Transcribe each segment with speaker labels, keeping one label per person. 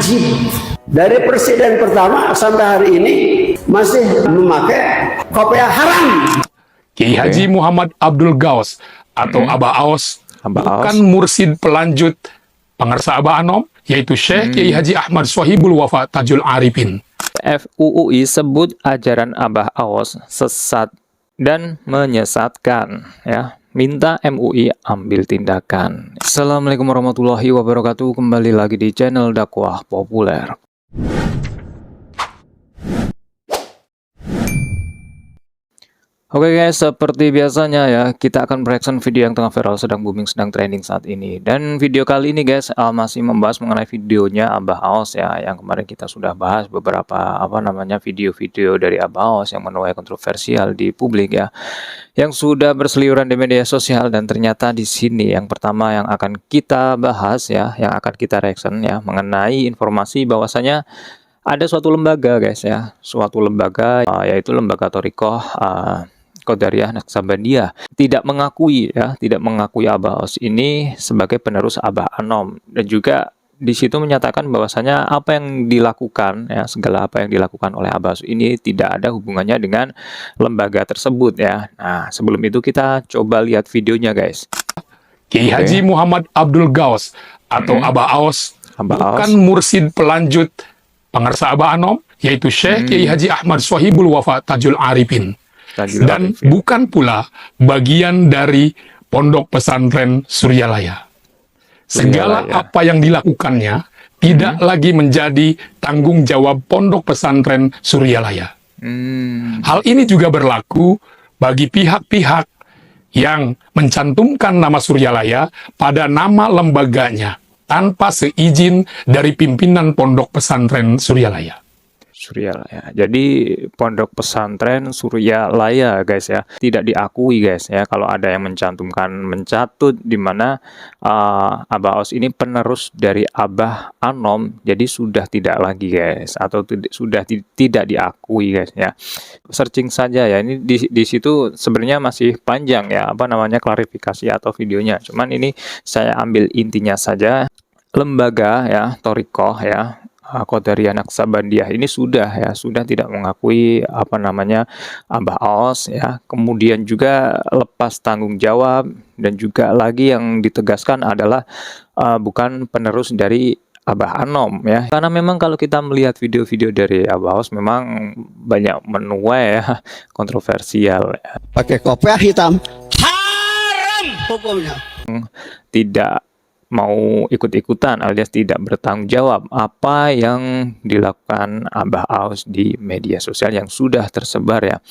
Speaker 1: ajib. Dari presiden pertama sampai hari ini masih memakai kopiah haram.
Speaker 2: Kiai Haji Muhammad Abdul Gaus atau Abah Aos bukan mursid pelanjut pengarsa Abah Anom, yaitu Syekh Kiai Haji Ahmad Sohibul Wafa Tajul Arifin.
Speaker 3: FUUI sebut ajaran Abah Aos sesat dan menyesatkan, ya. Minta MUI ambil tindakan. Assalamualaikum warahmatullahi wabarakatuh. Kembali lagi di channel dakwah populer. Oke guys, seperti biasanya ya, kita akan mereaction video yang tengah viral, sedang booming, sedang trending saat ini. Dan video kali ini guys, masih membahas mengenai videonya Abah Aos ya, yang kemarin kita sudah bahas beberapa video-video dari Abah Aos yang menuai kontroversial di publik ya, yang sudah berseliweran di media sosial. Dan ternyata di sini yang pertama yang akan kita bahas ya, yang akan kita reaction ya, mengenai informasi bahwasanya ada suatu lembaga guys ya, suatu lembaga yaitu lembaga Thorikoh Qadariyah Naqsabandiyah tidak mengakui Abah Aos ini sebagai penerus Abah Anom, dan juga di situ menyatakan bahwasanya apa yang dilakukan ya, segala apa yang dilakukan oleh Abah Aos ini tidak ada hubungannya dengan lembaga tersebut ya. Nah, sebelum itu kita coba lihat videonya guys.
Speaker 2: Kiai Haji Muhammad Abdul Gaus atau Abah Aos bukan mursid pelanjut pengarsa Abah Anom, yaitu Syekh Kiai Haji Ahmad Sohibul Wafa Tajul Arifin. Dan bukan pula bagian dari Pondok Pesantren Suryalaya. Segala apa yang dilakukannya tidak lagi menjadi tanggung jawab Pondok Pesantren Suryalaya. Hal ini juga berlaku bagi pihak-pihak yang mencantumkan nama Suryalaya pada nama lembaganya tanpa seizin dari pimpinan Pondok Pesantren Suryalaya.
Speaker 3: Jadi Pondok Pesantren Suryalaya guys ya, tidak diakui guys ya kalau ada yang mencatut di mana Abah Aos ini penerus dari Abah Anom, jadi sudah tidak lagi guys, atau sudah tidak diakui guys ya. Searching saja ya, ini di situ sebenarnya masih panjang ya klarifikasi atau videonya, cuman ini saya ambil intinya saja. Lembaga ya Thorikoh ya Qadariyah Naqsabandiyah ini sudah tidak mengakui Abah Aos ya, kemudian juga lepas tanggung jawab, dan juga lagi yang ditegaskan adalah bukan penerus dari Abah Anom ya. Karena memang kalau kita melihat video-video dari Abah Aos memang banyak menuai ya, kontroversial ya.
Speaker 1: Pakai kopiah hitam haram hukumnya.
Speaker 3: Tidak mau ikut-ikutan alias tidak bertanggung jawab apa yang dilakukan Abah Aos di media sosial yang sudah tersebar ya.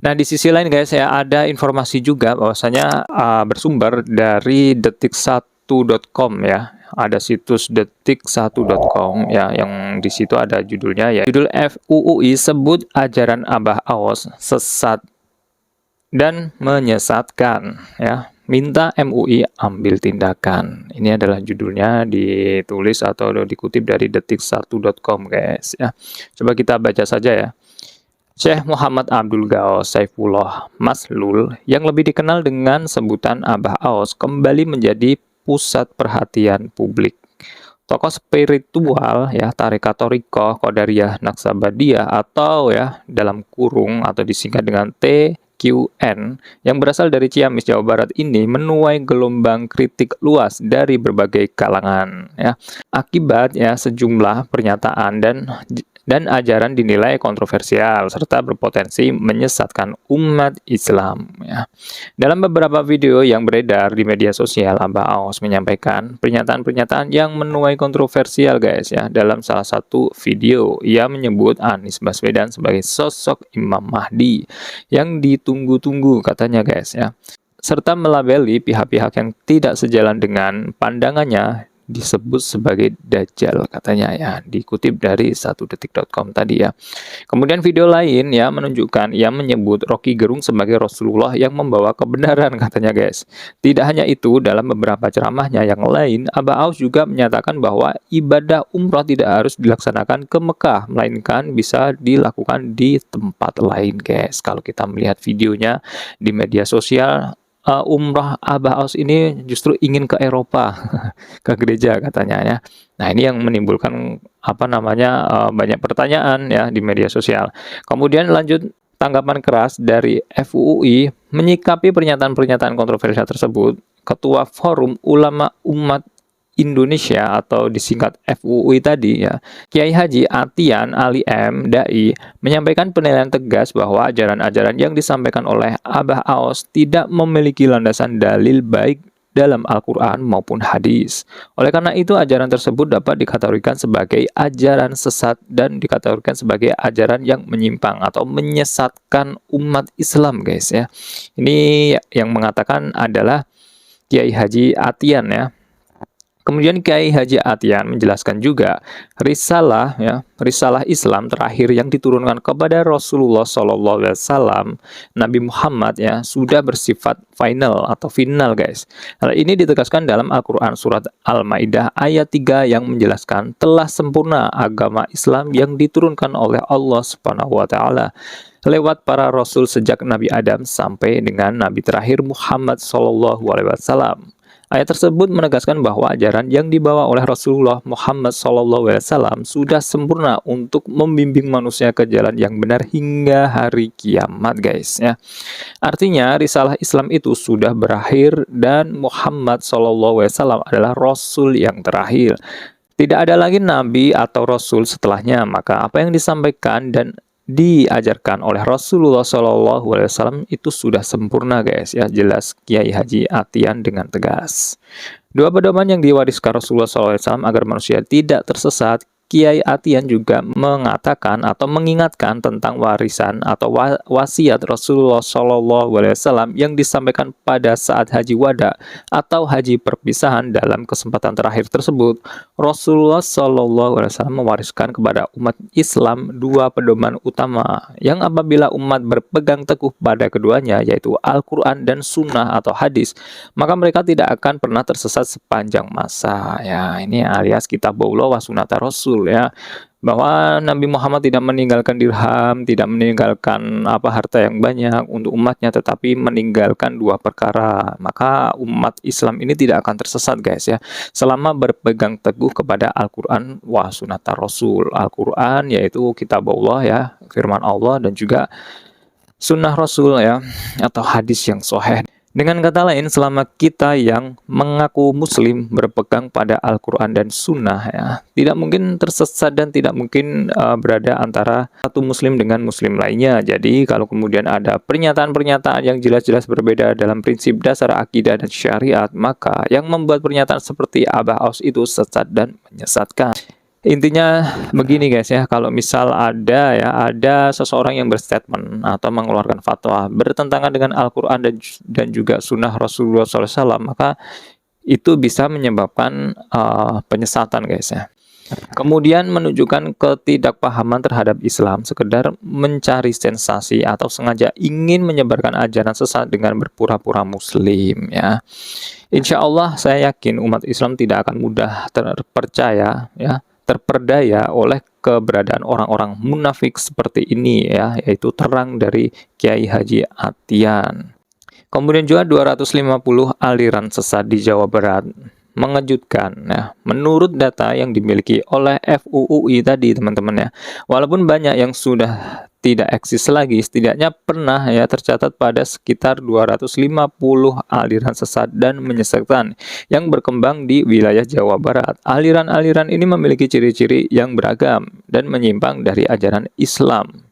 Speaker 3: Nah, di sisi lain guys ya, ada informasi juga bahwasanya bersumber dari detik1.com ya. Ada situs detik1.com ya, yang di situ ada judulnya ya. Judul FUUI sebut ajaran Abah Aos sesat dan menyesatkan ya. Minta MUI ambil tindakan. Ini adalah judulnya, ditulis atau dikutip dari detik1.com guys ya. Coba kita baca saja ya. Syekh Muhammad Abdul Gaus Saifullah Maslul yang lebih dikenal dengan sebutan Abah Aos kembali menjadi pusat perhatian publik. Tokoh spiritual ya Tarekat Thorikoh Qadariyah Naqsabandiyah atau ya dalam kurung atau disingkat dengan TQN yang berasal dari Ciamis, Jawa Barat ini menuai gelombang kritik luas dari berbagai kalangan ya. Akibat ya sejumlah pernyataan dan ajaran dinilai kontroversial serta berpotensi menyesatkan umat Islam ya. Dalam beberapa video yang beredar di media sosial, Abah Aos menyampaikan pernyataan-pernyataan yang menuai kontroversial guys ya. Dalam salah satu video, ia menyebut Anies Baswedan sebagai sosok Imam Mahdi yang ditunggu-tunggu katanya guys ya. Serta melabeli pihak-pihak yang tidak sejalan dengan pandangannya disebut sebagai Dajjal katanya ya, dikutip dari 1detik.com tadi ya. Kemudian video lain ya menunjukkan ia menyebut Rocky Gerung sebagai Rasulullah yang membawa kebenaran katanya guys. Tidak hanya itu, dalam beberapa ceramahnya yang lain, Abah Aos juga menyatakan bahwa ibadah umrah tidak harus dilaksanakan ke Mekah, melainkan bisa dilakukan di tempat lain guys. Kalau kita melihat videonya di media sosial, umrah Abah Aus ini justru ingin ke Eropa, ke gereja katanya ya. Nah, ini yang menimbulkan banyak pertanyaan ya di media sosial. Kemudian lanjut tanggapan keras dari FUUI menyikapi pernyataan-pernyataan kontroversial tersebut. Ketua Forum Ulama Umat Indonesia atau disingkat FUUI tadi ya, Kiai Haji Atian Ali M. Dai menyampaikan penilaian tegas bahwa ajaran-ajaran yang disampaikan oleh Abah Aos tidak memiliki landasan dalil baik dalam Al-Quran maupun hadis. Oleh karena itu, ajaran tersebut dapat dikategorikan sebagai ajaran sesat dan dikategorikan sebagai ajaran yang menyimpang atau menyesatkan umat Islam, guys ya. Ini yang mengatakan adalah Kiai Haji Atian ya. Kemudian Kiai Haji Atian menjelaskan juga risalah Islam terakhir yang diturunkan kepada Rasulullah SAW, Nabi Muhammad ya, sudah bersifat final guys. Hal ini ditegaskan dalam Al-Quran surat Al-Maidah ayat 3 yang menjelaskan telah sempurna agama Islam yang diturunkan oleh Allah Subhanahu wa taala lewat para rasul sejak Nabi Adam sampai dengan Nabi terakhir Muhammad SAW. Ayat tersebut menegaskan bahwa ajaran yang dibawa oleh Rasulullah Muhammad SAW sudah sempurna untuk membimbing manusia ke jalan yang benar hingga hari kiamat, guys ya. Artinya risalah Islam itu sudah berakhir dan Muhammad SAW adalah Rasul yang terakhir. Tidak ada lagi nabi atau rasul setelahnya, maka apa yang disampaikan dan diajarkan oleh Rasulullah SAW itu sudah sempurna, guys ya, jelas Kiai Haji Atian dengan tegas. Dua pedoman yang diwariskan Rasulullah SAW agar manusia tidak tersesat. Kiai Atian juga mengatakan atau mengingatkan tentang warisan atau wasiat Rasulullah SAW yang disampaikan pada saat haji wada atau haji perpisahan. Dalam kesempatan terakhir tersebut, Rasulullah SAW mewariskan kepada umat Islam dua pedoman utama yang apabila umat berpegang teguh pada keduanya, yaitu Al-Quran dan Sunnah atau hadis, maka mereka tidak akan pernah tersesat sepanjang masa. Ya, ini alias kitabullah wa sunnata Rasul ya, bahwa Nabi Muhammad tidak meninggalkan dirham, tidak meninggalkan harta yang banyak untuk umatnya, tetapi meninggalkan dua perkara. Maka umat Islam ini tidak akan tersesat, guys ya, selama berpegang teguh kepada Al-Quran wa sunnata Rasul. Al-Quran yaitu kitabullah ya, firman Allah, dan juga sunnah Rasul ya, atau hadis yang sahih. Dengan kata lain, selama kita yang mengaku muslim berpegang pada Al-Quran dan Sunnah ya, tidak mungkin tersesat dan tidak mungkin berada antara satu muslim dengan muslim lainnya. Jadi kalau kemudian ada pernyataan-pernyataan yang jelas-jelas berbeda dalam prinsip dasar akidah dan syariat, maka yang membuat pernyataan seperti Abah Aus itu sesat dan menyesatkan. Intinya begini, guys ya, kalau misal ada seseorang yang berstatement atau mengeluarkan fatwa bertentangan dengan Al-Quran dan juga Sunnah Rasulullah SAW, maka itu bisa menyebabkan penyesatan, guys ya. Kemudian menunjukkan ketidakpahaman terhadap Islam, sekedar mencari sensasi atau sengaja ingin menyebarkan ajaran sesat dengan berpura-pura muslim ya. Insya Allah saya yakin umat Islam tidak akan mudah terperdaya oleh keberadaan orang-orang munafik seperti ini ya, yaitu terang dari Kiai Haji Atian. Kemudian juga 250 aliran sesat di Jawa Barat. Mengejutkan ya, menurut data yang dimiliki oleh FUUI tadi, teman-teman ya. Walaupun banyak yang sudah tidak eksis lagi, setidaknya pernah ya tercatat pada sekitar 250 aliran sesat dan menyesatkan yang berkembang di wilayah Jawa Barat. Aliran-aliran ini memiliki ciri-ciri yang beragam dan menyimpang dari ajaran Islam.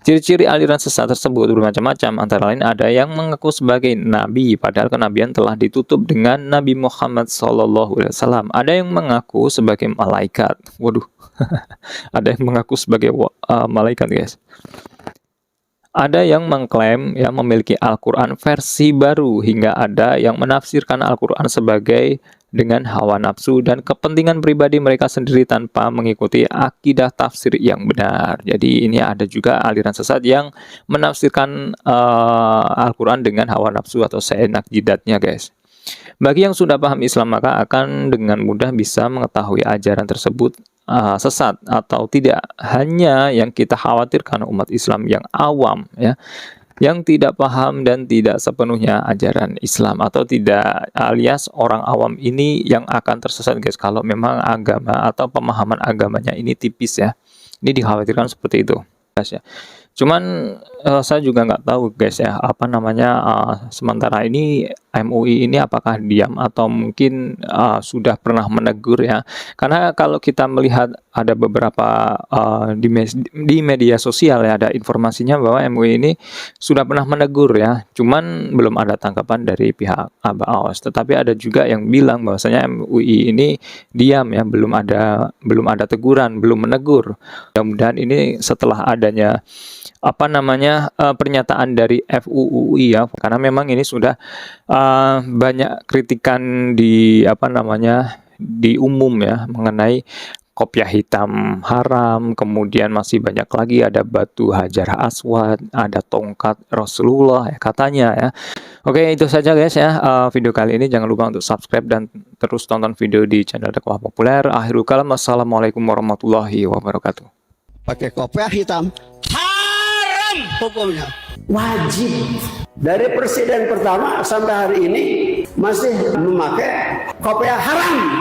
Speaker 3: Ciri-ciri aliran sesat tersebut bermacam-macam, antara lain ada yang mengaku sebagai nabi padahal kenabian telah ditutup dengan Nabi Muhammad SAW. Ada yang mengaku sebagai malaikat. Waduh, ada yang mengaku sebagai malaikat, guys. Ada yang mengklaim yang memiliki Al-Quran versi baru, hingga ada yang menafsirkan Al-Quran sebagai dengan hawa nafsu dan kepentingan pribadi mereka sendiri tanpa mengikuti akidah tafsir yang benar. Jadi ini ada juga aliran sesat yang menafsirkan Al-Quran dengan hawa nafsu atau seenak jidatnya, guys. Bagi yang sudah paham Islam, maka akan dengan mudah bisa mengetahui ajaran tersebut sesat atau tidak. Hanya yang kita khawatirkan umat Islam yang awam ya, yang tidak paham dan tidak sepenuhnya ajaran Islam, atau tidak, alias orang awam ini yang akan tersesat guys kalau memang agama atau pemahaman agamanya ini tipis ya. Ini dikhawatirkan seperti itu guys ya. Cuman saya juga nggak tahu guys ya, apa namanya, sementara ini MUI ini apakah diam atau mungkin sudah pernah menegur ya. Karena kalau kita melihat ada beberapa di media sosial ya, ada informasinya bahwa MUI ini sudah pernah menegur ya, cuman belum ada tanggapan dari pihak Abah Aos. Tetapi ada juga yang bilang bahwasanya MUI ini diam ya, belum ada teguran, belum menegur. Mudah-mudahan ini setelah adanya apa namanya, pernyataan dari FUUI ya, karena memang ini sudah banyak kritikan di apa namanya, di umum ya, mengenai kopiah hitam haram, kemudian masih banyak lagi, ada batu Hajar Aswad, ada tongkat Rasulullah ya, katanya ya. Oke, itu saja guys ya video kali ini. Jangan lupa untuk subscribe dan terus tonton video di channel Dakwah Populer. Akhirul kalam, assalamualaikum warahmatullahi wabarakatuh.
Speaker 1: Pakai kopiah hitam haram hukumnya, wajib. Dari presiden pertama sampai hari ini masih memakai kopiah haram.